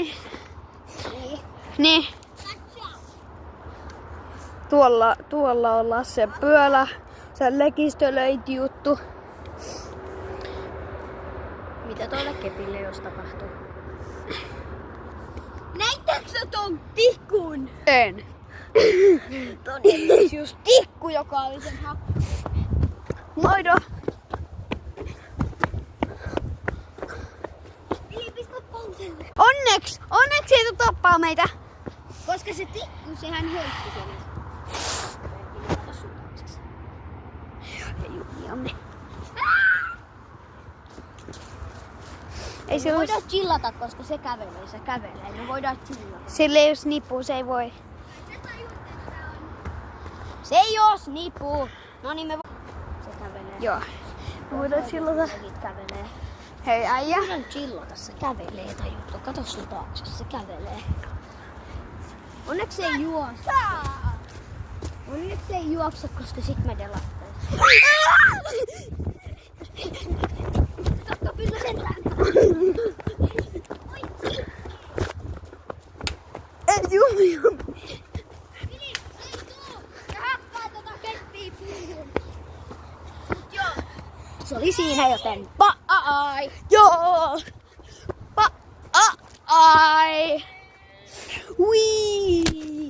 Niin. Niin. Tuolla on Lassen pyölä. Se on lekistölöinti juttu. Mitä tuolle kepille jos tapahtuu? Näittekö sä ton tikun? En. Todennäköisesti just tikku, joka oli sen Moido. Onneksi ei tuu tappaa meitä. Koska se tikku, sehän heitti sen. Ei Me voidaan chillata, koska se kävelee. Me voidaan chillata. Sille ei jos nippu, se ei voi. Se ei oo snipu. No niin, se kävelee. Joo. Me voidaan chillata. Kävelee. Hei äijä. Voidaan chillata, se kävelee tajuttu. Kato sun taakse, se kävelee. Onneksi se ei juokse. Onneksi se ei juokse, koska sit me delattaisiin. Katso, kyllä sen Ei juu. Se oli siinä joten bye! Joo. Bye. Wee.